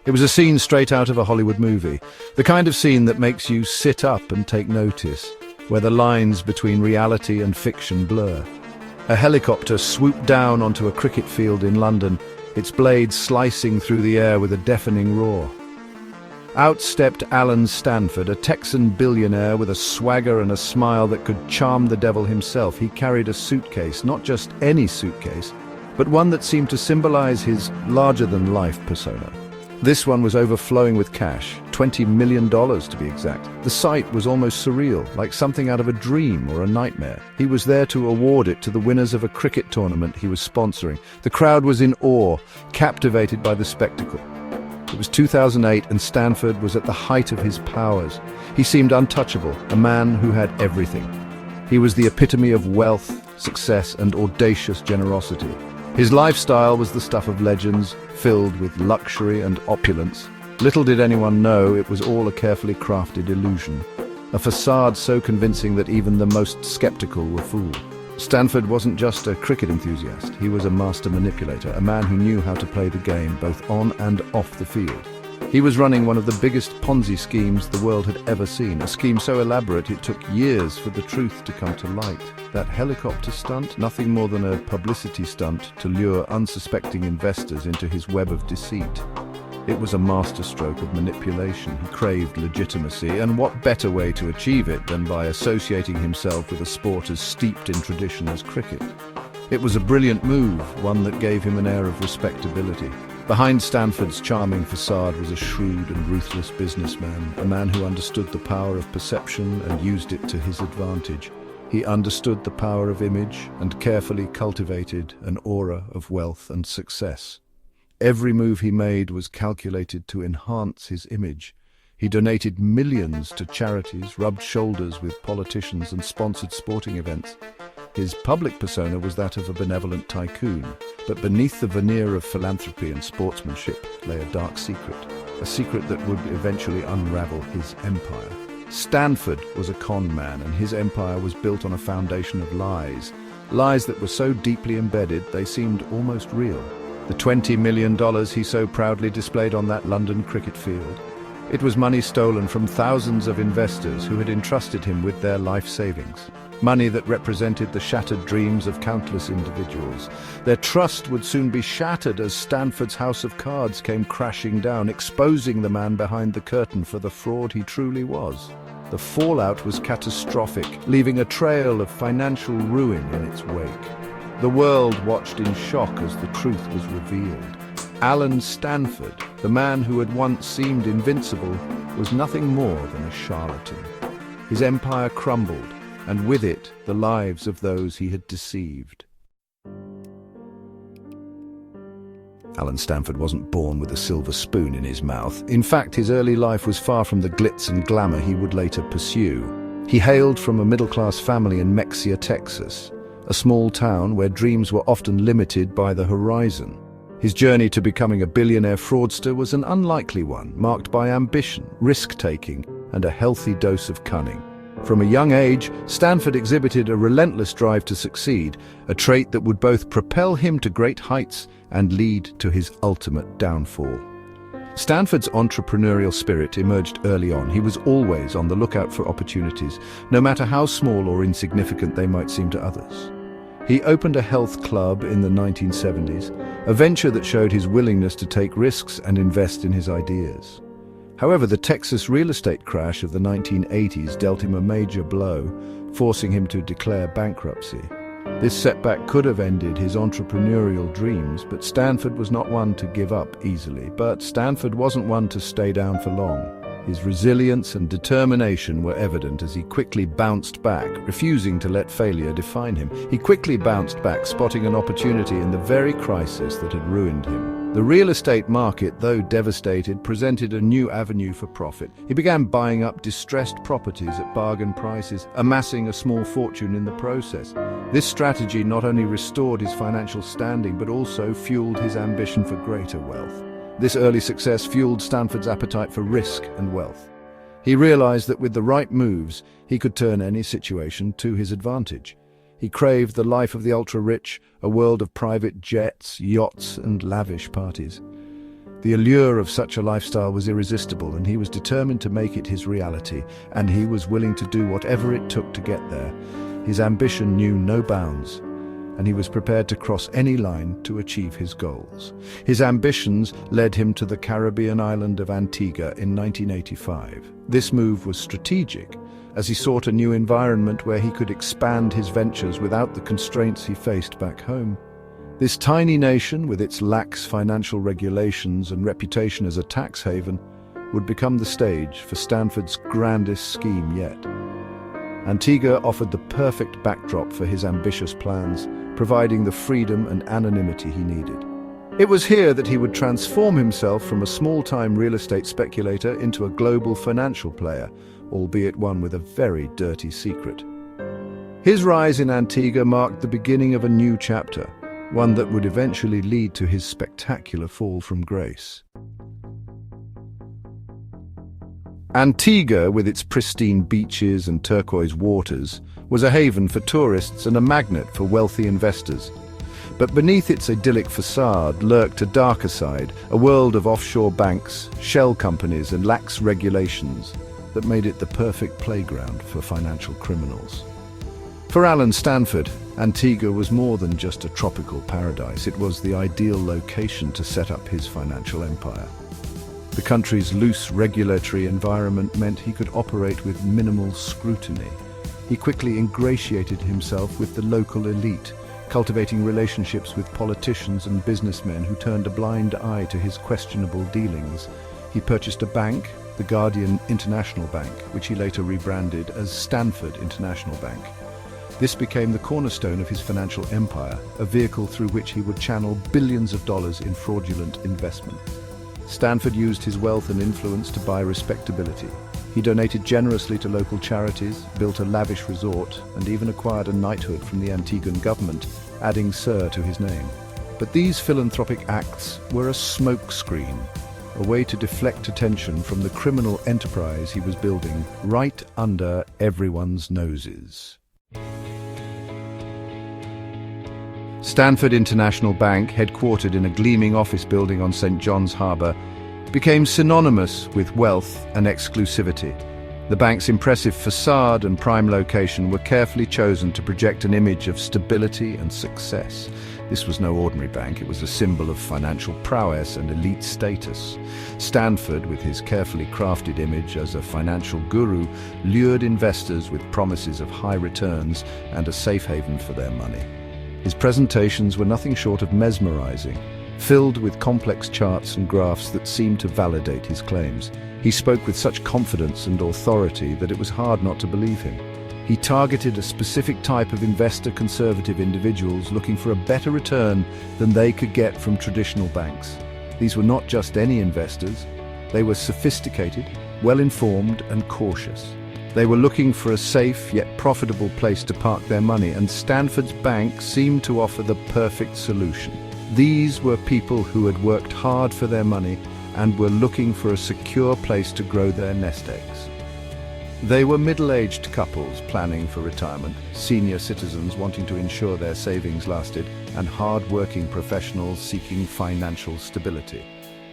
It was a scene straight out of a Hollywood movie, the kind of scene that makes you sit up and take notice, where the lines between reality and fiction blur. A helicopter swooped down onto a cricket field in London, its blades slicing through the air with a deafening roar. Out stepped Alan Stanford, a Texan billionaire with a swagger and a smile that could charm the devil himself. He carried a suitcase, not just any suitcase, but one that seemed to symbolize his larger-than-life persona. This one was overflowing with cash, $20 million to be exact. The sight was almost surreal, like something out of a dream or a nightmare. He was there to award it to the winners of a cricket tournament he was sponsoring. The crowd was in awe, captivated by the spectacle. It was 2008 and Stanford was at the height of his powers. He seemed untouchable, a man who had everything. He was the epitome of wealth, success, and audacious generosity. His lifestyle was the stuff of legends, filled with luxury and opulence. Little did anyone know it was all a carefully crafted illusion, a facade so convincing that even the most skeptical were fooled. Stanford wasn't just a cricket enthusiast, he was a master manipulator, a man who knew how to play the game both on and off the field. He was running one of the biggest Ponzi schemes the world had ever seen, a scheme so elaborate it took years for the truth to come to light. That helicopter stunt, nothing more than a publicity stunt to lure unsuspecting investors into his web of deceit. It was a masterstroke of manipulation. He craved legitimacy, and what better way to achieve it than by associating himself with a sport as steeped in tradition as cricket? It was a brilliant move, one that gave him an air of respectability. Behind Stanford's charming facade was a shrewd and ruthless businessman, a man who understood the power of perception and used it to his advantage. He understood the power of image and carefully cultivated an aura of wealth and success. Every move he made was calculated to enhance his image. He donated millions to charities, rubbed shoulders with politicians, and sponsored sporting events. His public persona was that of a benevolent tycoon, but beneath the veneer of philanthropy and sportsmanship lay a dark secret, a secret that would eventually unravel his empire. Stanford was a con man, and his empire was built on a foundation of lies, lies that were so deeply embedded they seemed almost real. The $20 million he so proudly displayed on that London cricket field. It was money stolen from thousands of investors who had entrusted him with their life savings. Money that represented the shattered dreams of countless individuals. Their trust would soon be shattered as Stanford's house of cards came crashing down, exposing the man behind the curtain for the fraud he truly was. The fallout was catastrophic, leaving a trail of financial ruin in its wake. The world watched in shock as the truth was revealed. Alan Stanford, the man who had once seemed invincible, was nothing more than a charlatan. His empire crumbled, and with it, the lives of those he had deceived. Alan Stanford wasn't born with a silver spoon in his mouth. In fact, his early life was far from the glitz and glamour he would later pursue. He hailed from a middle-class family in Mexia, Texas, a small town where dreams were often limited by the horizon. His journey to becoming a billionaire fraudster was an unlikely one, marked by ambition, risk-taking, and a healthy dose of cunning. From a young age, Stanford exhibited a relentless drive to succeed, a trait that would both propel him to great heights and lead to his ultimate downfall. Stanford's entrepreneurial spirit emerged early on. He was always on the lookout for opportunities, no matter how small or insignificant they might seem to others. He opened a health club in the 1970s, a venture that showed his willingness to take risks and invest in his ideas. However, the Texas real estate crash of the 1980s dealt him a major blow, forcing him to declare bankruptcy. This setback could have ended his entrepreneurial dreams, but Stanford was not one to give up easily. But Stanford wasn't one to stay down for long. His resilience and determination were evident as he quickly bounced back, refusing to let failure define him. He quickly bounced back, spotting an opportunity in the very crisis that had ruined him. The real estate market, though devastated, presented a new avenue for profit. He began buying up distressed properties at bargain prices, amassing a small fortune in the process. This strategy not only restored his financial standing, but also fueled his ambition for greater wealth. This early success fueled Stanford's appetite for risk and wealth. He realized that with the right moves, he could turn any situation to his advantage. He craved the life of the ultra-rich, a world of private jets, yachts, and lavish parties. The allure of such a lifestyle was irresistible, and he was determined to make it his reality, and he was willing to do whatever it took to get there. His ambition knew no bounds, and he was prepared to cross any line to achieve his goals. His ambitions led him to the Caribbean island of Antigua in 1985. This move was strategic, as he sought a new environment where he could expand his ventures without the constraints he faced back home. This tiny nation, with its lax financial regulations and reputation as a tax haven, would become the stage for Stanford's grandest scheme yet. Antigua offered the perfect backdrop for his ambitious plans, providing the freedom and anonymity he needed. It was here that he would transform himself from a small-time real estate speculator into a global financial player, albeit one with a very dirty secret. His rise in Antigua marked the beginning of a new chapter, one that would eventually lead to his spectacular fall from grace. Antigua, with its pristine beaches and turquoise waters, was a haven for tourists and a magnet for wealthy investors. But beneath its idyllic facade lurked a darker side, a world of offshore banks, shell companies and lax regulations that made it the perfect playground for financial criminals. For Alan Stanford, Antigua was more than just a tropical paradise. It was the ideal location to set up his financial empire. The country's loose regulatory environment meant he could operate with minimal scrutiny. He quickly ingratiated himself with the local elite, cultivating relationships with politicians and businessmen who turned a blind eye to his questionable dealings. He purchased a bank, the Guardian International Bank, which he later rebranded as Stanford International Bank. This became the cornerstone of his financial empire, a vehicle through which he would channel billions of dollars in fraudulent investment. Stanford used his wealth and influence to buy respectability. He donated generously to local charities, built a lavish resort, and even acquired a knighthood from the Antiguan government, adding Sir to his name. But these philanthropic acts were a smokescreen, a way to deflect attention from the criminal enterprise he was building right under everyone's noses. Stanford International Bank, headquartered in a gleaming office building on St. John's Harbour, became synonymous with wealth and exclusivity. The bank's impressive facade and prime location were carefully chosen to project an image of stability and success. This was no ordinary bank, it was a symbol of financial prowess and elite status. Stanford, with his carefully crafted image as a financial guru, lured investors with promises of high returns and a safe haven for their money. His presentations were nothing short of mesmerizing, filled with complex charts and graphs that seemed to validate his claims. He spoke with such confidence and authority that it was hard not to believe him. He targeted a specific type of investor-conservative individuals looking for a better return than they could get from traditional banks. These were not just any investors. They were sophisticated, well-informed, and cautious. They were looking for a safe yet profitable place to park their money, and Stanford's bank seemed to offer the perfect solution. These were people who had worked hard for their money and were looking for a secure place to grow their nest eggs. They were middle-aged couples planning for retirement, senior citizens wanting to ensure their savings lasted, and hard-working professionals seeking financial stability.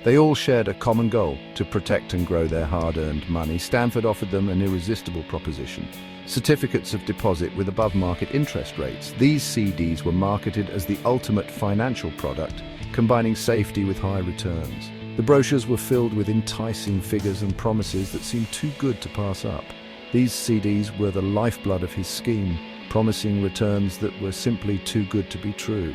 They all shared a common goal: to protect and grow their hard-earned money. Stanford offered them an irresistible proposition: certificates of deposit with above-market interest rates. These CDs were marketed as the ultimate financial product, combining safety with high returns. The brochures were filled with enticing figures and promises that seemed too good to pass up. These CDs were the lifeblood of his scheme, promising returns that were simply too good to be true.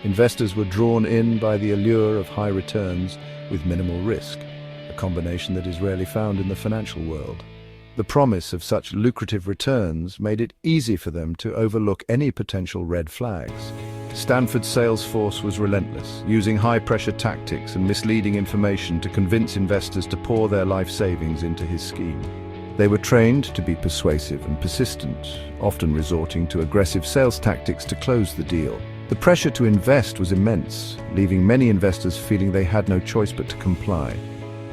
Investors were drawn in by the allure of high returns with minimal risk, a combination that is rarely found in the financial world. The promise of such lucrative returns made it easy for them to overlook any potential red flags. Stanford's sales force was relentless, using high-pressure tactics and misleading information to convince investors to pour their life savings into his scheme. They were trained to be persuasive and persistent, often resorting to aggressive sales tactics to close the deal. The pressure to invest was immense, leaving many investors feeling they had no choice but to comply.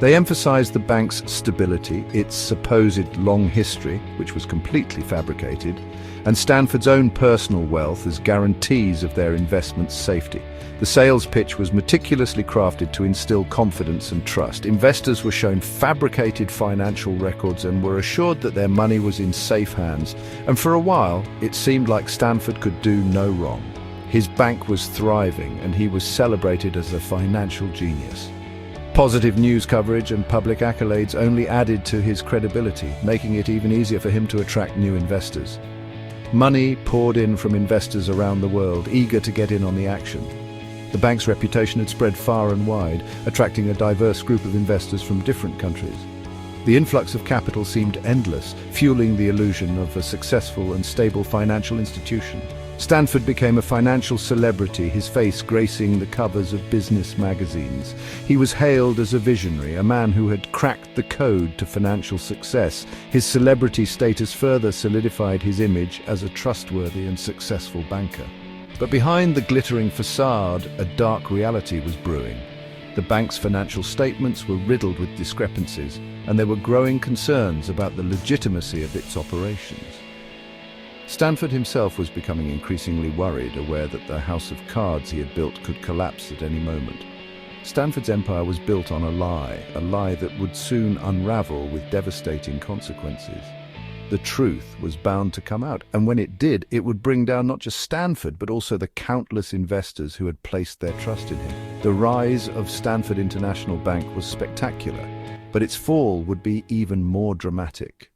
They emphasized the bank's stability, its supposed long history, which was completely fabricated, and Stanford's own personal wealth as guarantees of their investment's safety. The sales pitch was meticulously crafted to instill confidence and trust. Investors were shown fabricated financial records and were assured that their money was in safe hands. And for a while, it seemed like Stanford could do no wrong. His bank was thriving, and he was celebrated as a financial genius. Positive news coverage and public accolades only added to his credibility, making it even easier for him to attract new investors. Money poured in from investors around the world, eager to get in on the action. The bank's reputation had spread far and wide, attracting a diverse group of investors from different countries. The influx of capital seemed endless, fueling the illusion of a successful and stable financial institution. Stanford became a financial celebrity, his face gracing the covers of business magazines. He was hailed as a visionary, a man who had cracked the code to financial success. His celebrity status further solidified his image as a trustworthy and successful banker. But behind the glittering facade, a dark reality was brewing. The bank's financial statements were riddled with discrepancies, and there were growing concerns about the legitimacy of its operations. Stanford himself was becoming increasingly worried, aware that the house of cards he had built could collapse at any moment. Stanford's empire was built on a lie that would soon unravel with devastating consequences. The truth was bound to come out, and when it did, it would bring down not just Stanford, but also the countless investors who had placed their trust in him. The rise of Stanford International Bank was spectacular, but its fall would be even more dramatic.